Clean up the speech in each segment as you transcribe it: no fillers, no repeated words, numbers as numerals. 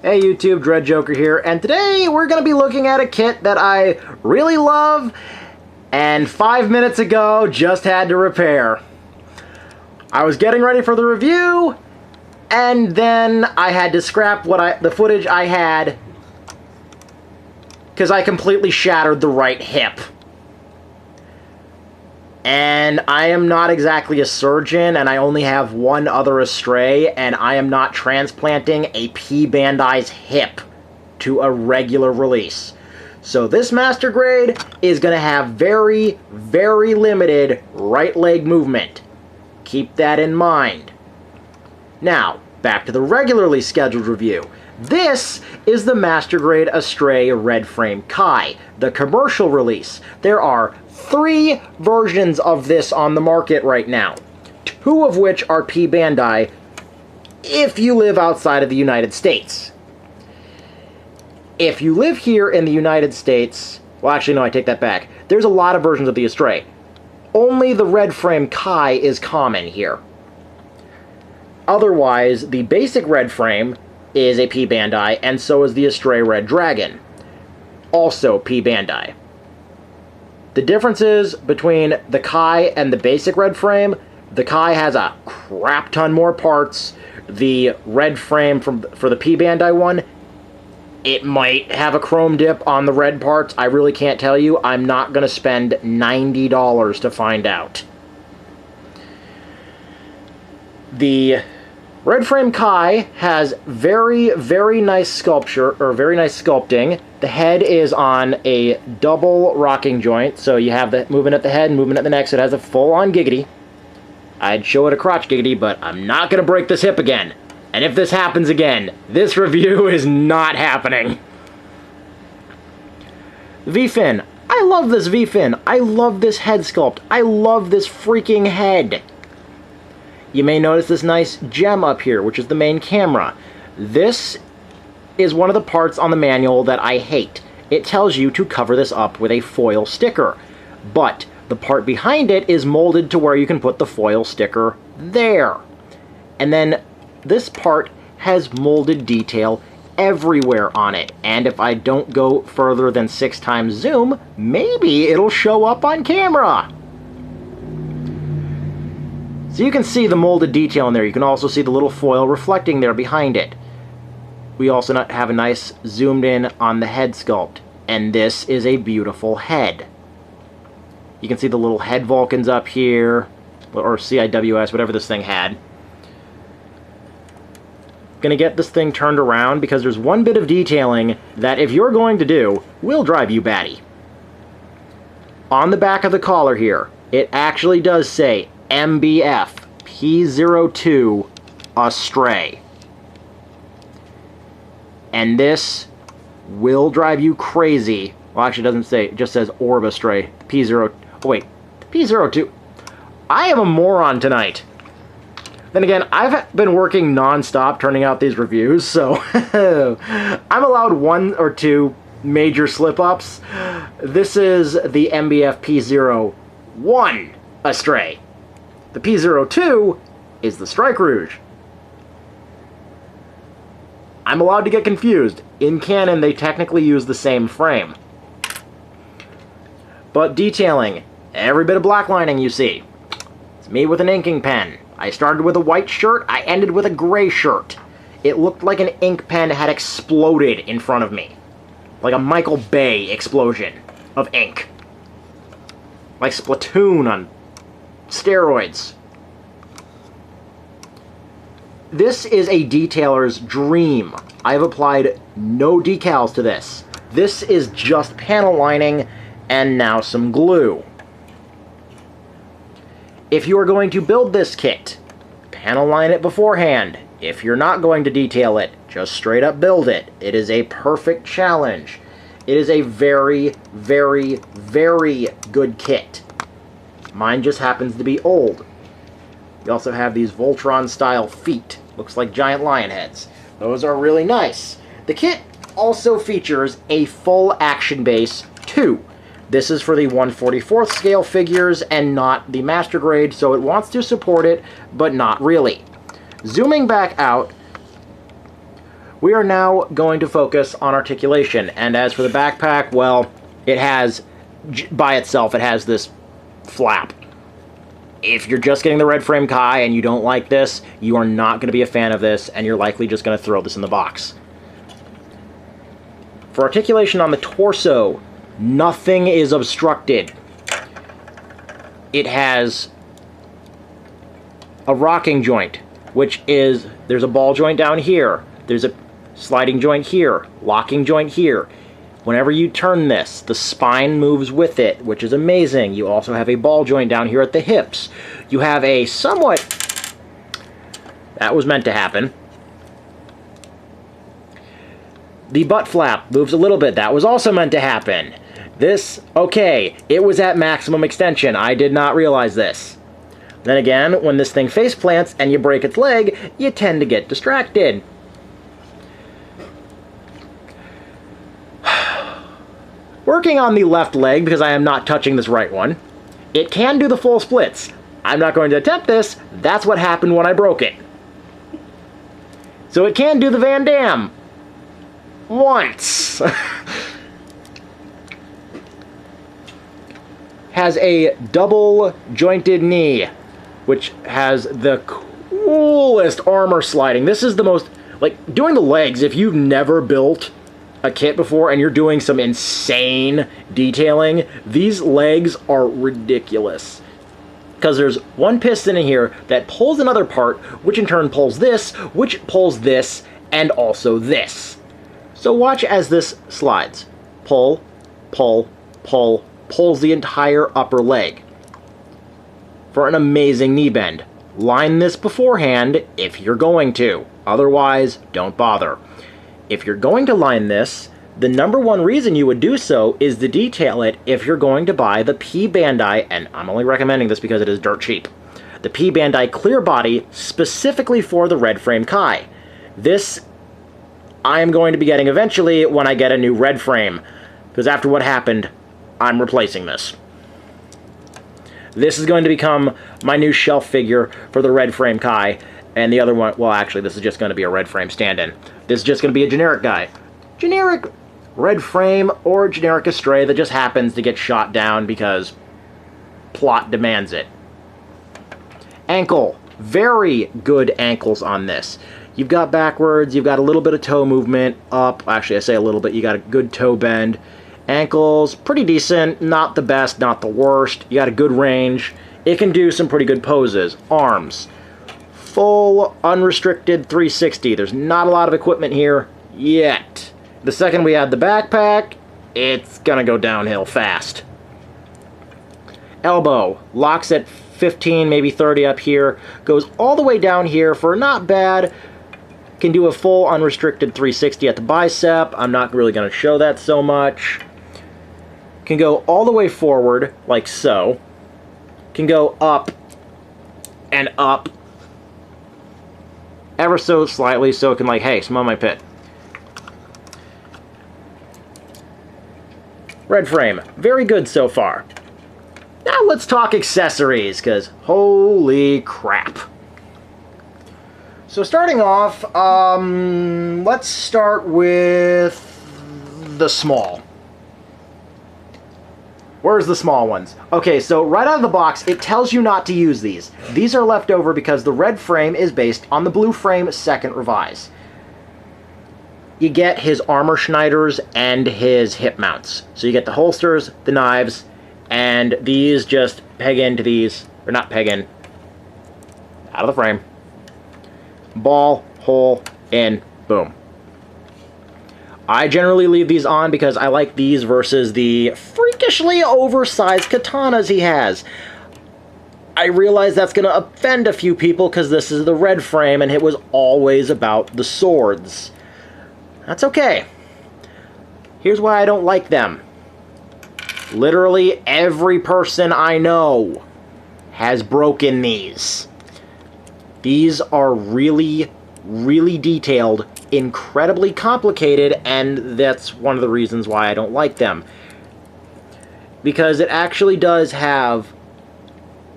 Hey YouTube, Dread Joker here, and today we're going to be looking at a kit that I really love and 5 minutes ago just had to repair. I was getting ready for the review, and then I had to scrap the footage I had because I completely shattered the right hip. And I am not exactly a surgeon, and I only have one other Astray, and I am not transplanting a P Bandai's hip to a regular release. So this Master Grade is going to have very, very limited right leg movement. Keep that in mind. Now, back to the regularly scheduled review. This is the Master Grade Astray Red Frame Kai, the commercial release. There are 3 versions of this on the market right now, 2 of which are P Bandai if you live outside of the United States. If you live here in the United States, well actually no, I take that back. There's a lot of versions of the Astray. Only the Red Frame Kai is common here. Otherwise, the basic Red Frame is a P Bandai, and so is the Astray Red Dragon. Also P Bandai. The differences between the Kai and the basic Red Frame, the Kai has a crap ton more parts. The Red Frame for the P Bandai one, it might have a chrome dip on the red parts. I really can't tell you. I'm not going to spend $90 to find out. The Red Frame Kai has very, very nice sculpture, or very nice sculpting. The head is on a double rocking joint, so you have the movement at the head and movement at the neck, so it has a full-on giggity. I'd show it a crotch giggity, but I'm not going to break this hip again. And if this happens again, this review is not happening. V-fin. I love this V-fin. I love this head sculpt. I love this freaking head. You may notice this nice gem up here, which is the main camera. This is one of the parts on the manual that I hate. It tells you to cover this up with a foil sticker. But the part behind it is molded to where you can put the foil sticker there. And then this part has molded detail everywhere on it. And if I don't go further than 6 times zoom, maybe it'll show up on camera. So you can see the molded detail in there. You can also see the little foil reflecting there behind it. We also have a nice zoomed in on the head sculpt. And this is a beautiful head. You can see the little head Vulcans up here, or CIWS, whatever this thing had. Gonna get this thing turned around because there's one bit of detailing that if you're going to do, will drive you batty. On the back of the collar here, it actually does say MBF P02 Astray. And this will drive you crazy. Well, actually it doesn't say, it just says Orb Astray. P0, oh wait, P02. I am a moron tonight. Then again, I've been working non-stop turning out these reviews, so I'm allowed 1 or 2 major slip-ups. This is the MBF P01 Astray. The P02 is the Strike Rouge. I'm allowed to get confused. In canon, they technically use the same frame. But detailing, every bit of black lining you see. It's me with an inking pen. I started with a white shirt, I ended with a gray shirt. It looked like an ink pen had exploded in front of me. Like a Michael Bay explosion of ink. Like Splatoon on steroids. This is a detailer's dream. I've applied no decals to this. This is just panel lining and now some glue. If you are going to build this kit, panel line it beforehand. If you're not going to detail it, just straight up build it. It is a perfect challenge. It is a very, very, very good kit. Mine just happens to be old. We also have these Voltron-style feet. Looks like giant lion heads. Those are really nice. The kit also features a full action base, too. This is for the 1/44th scale figures and not the Master Grade, so it wants to support it, but not really. Zooming back out, We are now going to focus on articulation, and as for the backpack, well, it has, by itself, it has this flap. If you're just getting the red frame Kai and you don't like this, you are not going to be a fan of this, and you're likely just going to throw this in the box. For articulation on the torso, nothing is obstructed. It has a rocking joint, which is, there's a ball joint down here, there's a sliding joint here, locking joint here. Whenever you turn this, the spine moves with it, which is amazing. You also have a ball joint down here at the hips. You have a somewhat... That was meant to happen. The butt flap moves a little bit. That was also meant to happen. This, okay, it was at maximum extension. I did not realize this. Then again, when this thing face plants and you break its leg, you tend to get distracted. Working on the left leg, because I am not touching this right one, it can do the full splits. I'm not going to attempt this. That's what happened when I broke it. So it can do the Van Damme. Once. Has a double jointed knee, which has the coolest armor sliding. This is the most, like, doing the legs, if you've never built a kit before and you're doing some insane detailing, these legs are ridiculous. Because there's one piston in here that pulls another part, which in turn pulls this, which pulls this, and also this. So watch as this slides. Pull, pull, pull, pulls the entire upper leg. For an amazing knee bend. Line this beforehand if you're going to. Otherwise, don't bother. If you're going to line this, the number one reason you would do so is to detail it if you're going to buy the P Bandai, and I'm only recommending this because it is dirt cheap, the P Bandai clear body specifically for the red frame Kai. This I am going to be getting eventually when I get a new red frame, because after what happened, I'm replacing this. This is going to become my new shelf figure for the red frame Kai, and the other one, well actually this is just going to be a red frame stand-in. This is just going to be a generic guy. Generic red frame or generic Astray that just happens to get shot down because plot demands it. Ankle. Very good ankles on this. You've got backwards, you've got a little bit of toe movement up. Actually, I say a little bit. You got a good toe bend. Ankles, pretty decent. Not the best, not the worst. You got a good range. It can do some pretty good poses. Arms. Full, unrestricted 360. There's not a lot of equipment here yet. The second we add the backpack, it's gonna go downhill fast. Elbow. Locks at 15, maybe 30 up here. Goes all the way down here for not bad. Can do a full unrestricted 360 at the bicep. I'm not really going to show that so much. Can go all the way forward, like so. Can go up and up ever so slightly so it can, like, hey, smell my pit. Red frame. Very good so far. Now let's talk accessories, because holy crap. So starting off, let's start with the small. Where's the small ones? Okay, so right out of the box, it tells you not to use these. These are left over because the red frame is based on the blue frame second revise. You get his armor schneiders and his hip mounts. So you get the holsters, the knives, and these just peg into these, or not peg in, out of the frame. Ball, hole, in, boom. I generally leave these on because I like these versus the freakishly oversized katanas he has. I realize that's going to offend a few people because this is the red frame and it was always about the swords. That's okay. Here's why I don't like them. Literally every person I know has broken these. These are really, really detailed, incredibly complicated, and that's one of the reasons why I don't like them. Because it actually does have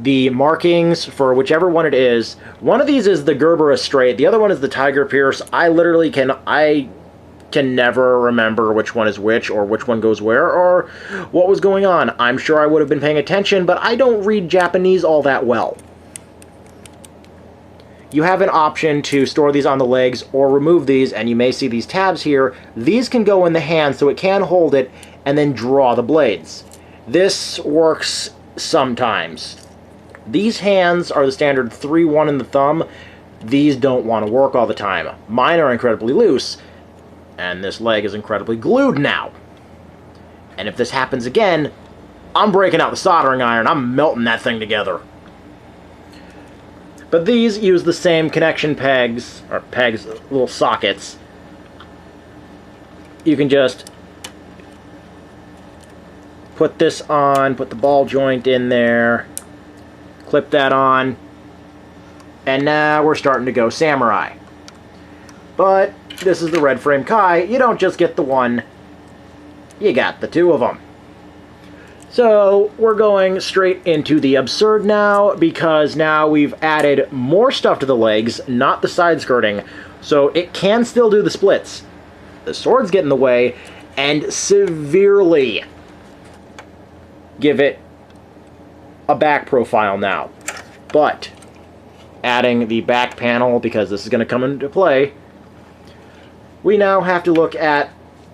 the markings for whichever one it is. One of these is the Gerber Astray, the other one is the Tiger Pierce. I can never remember which one is which, or which one goes where, or what was going on. I'm sure I would have been paying attention, but I don't read Japanese all that well. You have an option to store these on the legs or remove these, and you may see these tabs here. These can go in the hand, so it can hold it and then draw the blades. This works sometimes. These hands are the standard 3-1 in the thumb. These don't want to work all the time. Mine are incredibly loose, and this leg is incredibly glued now. And if this happens again, I'm breaking out the soldering iron. I'm melting that thing together. But these use the same connection pegs, or pegs, little sockets. You can just put this on, put the ball joint in there, clip that on, and now we're starting to go samurai. But this is the Red Frame Kai. You don't just get the one, you got the two of them. So we're going straight into the absurd now, because now we've added more stuff to the legs, not the side skirting, so it can still do the splits. The swords get in the way and severely give it a back profile now. But adding the back panel, because this is going to come into play, we now have to look at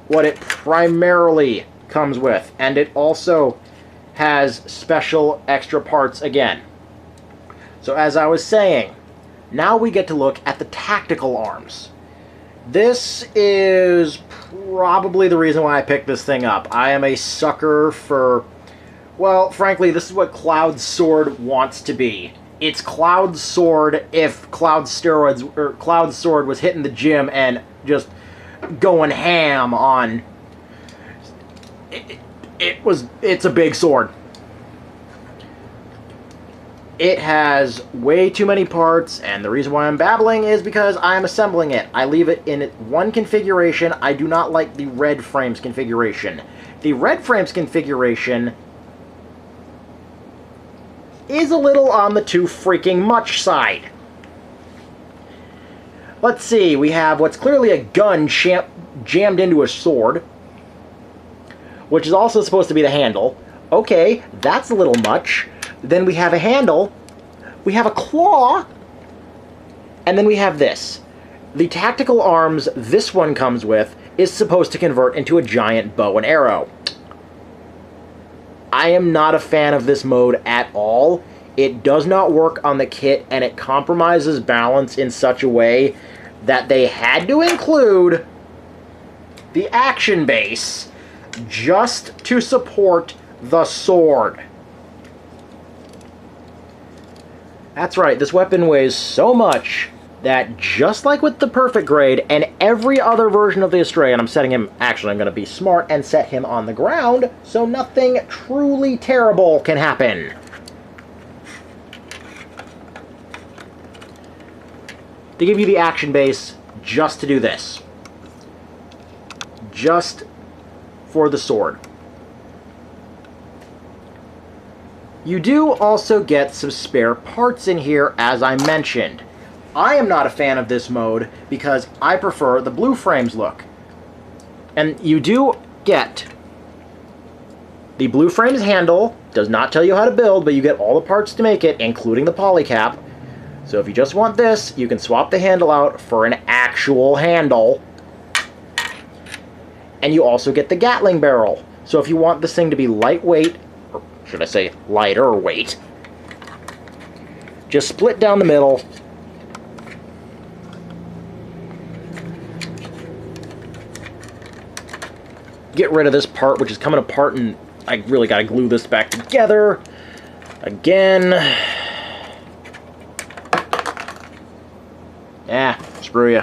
what it primarily comes with, and it also has special extra parts again. So as I was saying, now we get to look at the tactical arms. This is probably the reason why I picked this thing up. I am a sucker for, well, frankly, this is what Cloud's sword wants to be. It's Cloud's sword if Cloud's sword was hitting the gym and just going ham on. It's a big sword. It has way too many parts, and the reason why I'm babbling is because I'm assembling it. I leave it in one configuration. I do not like the Red Frames configuration. The Red Frames configuration is a little on the too freaking much side. Let's see, we have what's clearly a gun jammed into a sword, which is also supposed to be the handle. Okay, that's a little much. Then we have a handle, we have a claw, and then we have this. The tactical arms this one comes with is supposed to convert into a giant bow and arrow. I am not a fan of this mode at all. It does not work on the kit, and it compromises balance in such a way that they had to include the action base just to support the sword. That's right, this weapon weighs so much that just like with the Perfect Grade and every other version of the Astray, and I'm setting him, actually I'm going to be smart and set him on the ground so nothing truly terrible can happen. They give you the action base just to do this. Just for the sword. You do also get some spare parts in here, as I mentioned. I am not a fan of this mode because I prefer the Blue Frames look. And you do get the Blue Frames handle. Does not tell you how to build, but you get all the parts to make it, including the polycap. So if you just want this, you can swap the handle out for an actual handle. And you also get the Gatling barrel. So if you want this thing to be lightweight, or should I say lighter weight, just split down the middle. Get rid of this part, which is coming apart, and I really gotta glue this back together. Again. Yeah, screw you.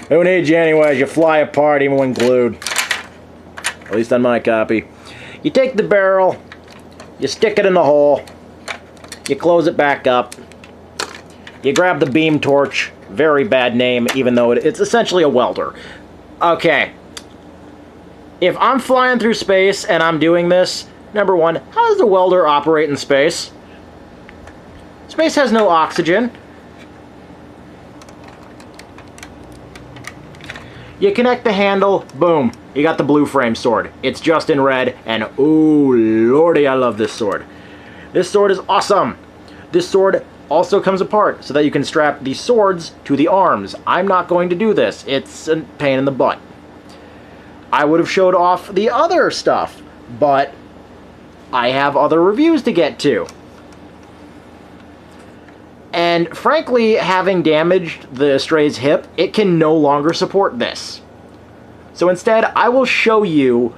Who needs you anyways? You fly apart even when glued. At least on my copy. You take the barrel, you stick it in the hole, you close it back up, you grab the beam torch, very bad name, even though it's essentially a welder. Okay. If I'm flying through space and I'm doing this, Number one, how does a welder operate in space? Space has no oxygen. You connect the handle, boom, you got the blue frame sword. It's just in red, and ooh, lordy, I love this sword. This sword is awesome. This sword also comes apart so that you can strap the swords to the arms. I'm not going to do this. It's a pain in the butt. I would have showed off the other stuff, but I have other reviews to get to. And frankly, having damaged the Astray's hip, it can no longer support this. So instead, I will show you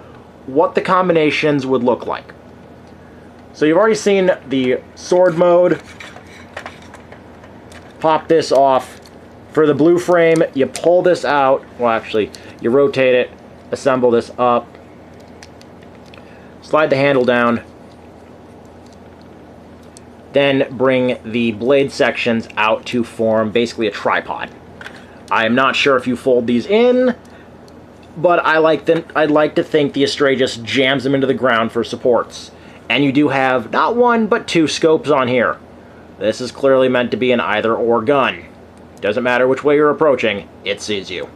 what the combinations would look like. So you've already seen the sword mode. Pop this off. For the blue frame, you pull this out. Well, actually, you rotate it, assemble this up, slide the handle down, then bring the blade sections out to form basically a tripod. I am not sure if you fold these in, but I'd like to think the Astray just jams them into the ground for supports. And you do have not one, but two scopes on here. This is clearly meant to be an either-or gun. Doesn't matter which way you're approaching, it sees you.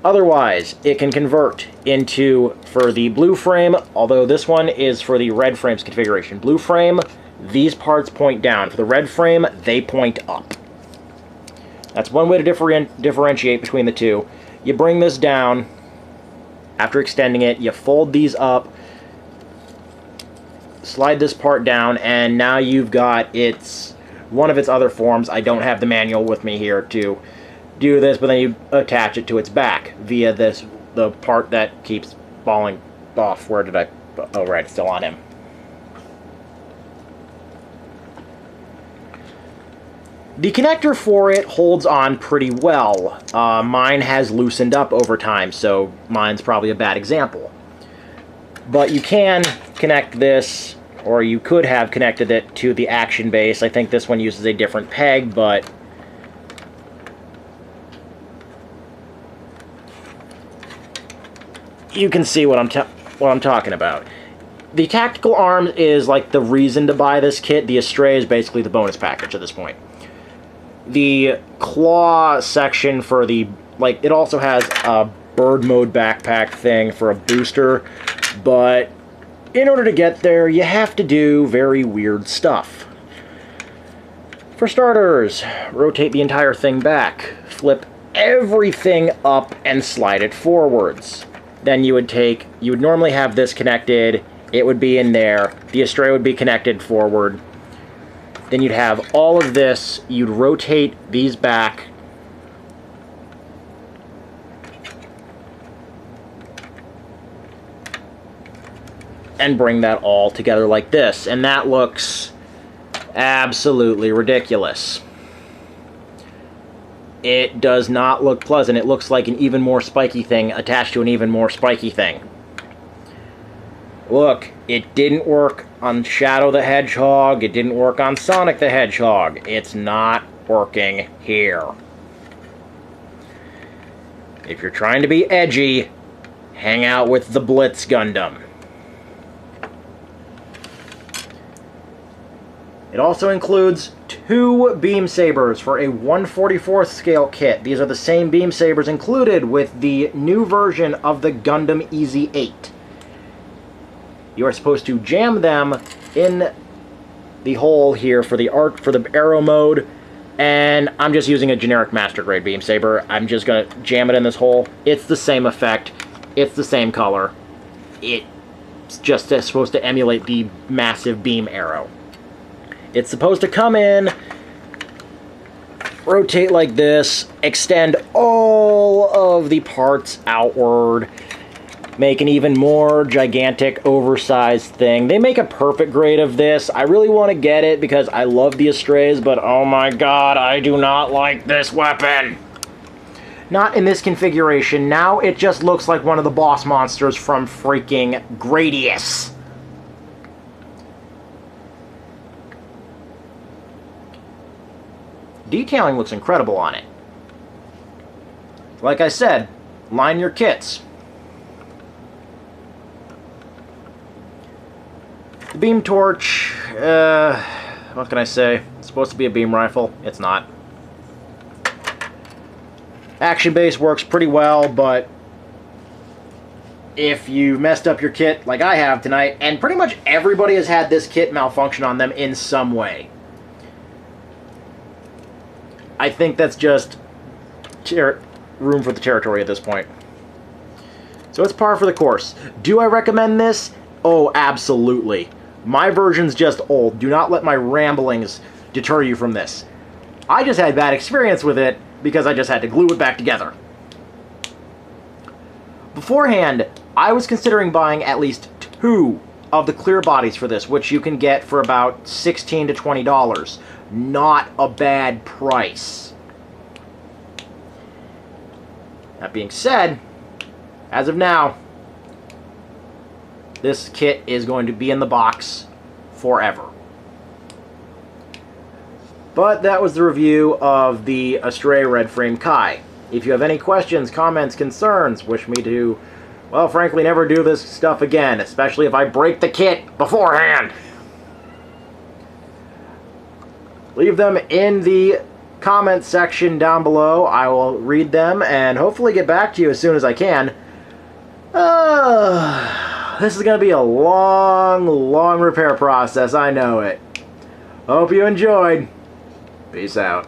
Otherwise, it can convert into, for the blue frame, although this one is for the red frame's configuration. Blue frame, these parts point down. For the red frame, they point up. That's one way to differentiate between the two. You bring this down. After extending it, you fold these up, slide this part down, and now you've got one of its other forms. I don't have the manual with me here to do this, but then you attach it to its back via the part that keeps falling off. Where did I... oh, right, it's still on him. The connector for it holds on pretty well. Mine has loosened up over time, so mine's probably a bad example. But you can connect this, or you could have connected it to the action base. I think this one uses a different peg, but you can see what I'm talking about. The tactical arm is like the reason to buy this kit. The Astray is basically the bonus package at this point. The claw section for the, like, it also has a bird mode backpack thing for a booster, but in order to get there, you have to do very weird stuff. For starters, rotate the entire thing back, flip everything up, and slide it forwards. Then you would normally have this connected, it would be in there, the Astray would be connected forward. Then you'd have all of this, you'd rotate these back, and bring that all together like this. And that looks absolutely ridiculous. It does not look pleasant. It looks like an even more spiky thing attached to an even more spiky thing. Look, it didn't work on Shadow the Hedgehog. It didn't work on Sonic the Hedgehog. It's not working here. If you're trying to be edgy, hang out with the Blitz Gundam. It also includes 2 beam sabers for a 1/44th scale kit. These are the same beam sabers included with the new version of the Gundam EZ-8. You are supposed to jam them in the hole here for the arrow mode, and I'm just using a generic master grade beam saber. I'm just gonna jam it in this hole. It's the same effect. It's the same color. It's just supposed to emulate the massive beam arrow. It's supposed to come in, rotate like this, extend all of the parts outward, make an even more gigantic, oversized thing. They make a perfect grade of this. I really want to get it because I love the Astrays, but oh my god, I do not like this weapon. Not in this configuration. Now it just looks like one of the boss monsters from freaking Gradius. Detailing looks incredible on it. Like I said, line your kits. beam torch, what can I say? It's supposed to be a beam rifle. It's not. Action base works pretty well, but if you messed up your kit like I have tonight, and pretty much everybody has had this kit malfunction on them in some way, I think that's just room for the territory at this point. So it's par for the course. Do I recommend this? Oh, absolutely. My version's just old. Do not let my ramblings deter you from this. I just had bad experience with it because I just had to glue it back together. Beforehand, I was considering buying at least 2 of the clear bodies for this, which you can get for about $16 to $20. Not a bad price. That being said, as of now, this kit is going to be in the box forever. But that was the review of the Astray Red Frame Kai. If you have any questions, comments, concerns, wish me to, well, frankly, never do this stuff again, especially if I break the kit beforehand, leave them in the comments section down below. I will read them and hopefully get back to you as soon as I can. This is going to be a long, long repair process, I know it. Hope you enjoyed. Peace out.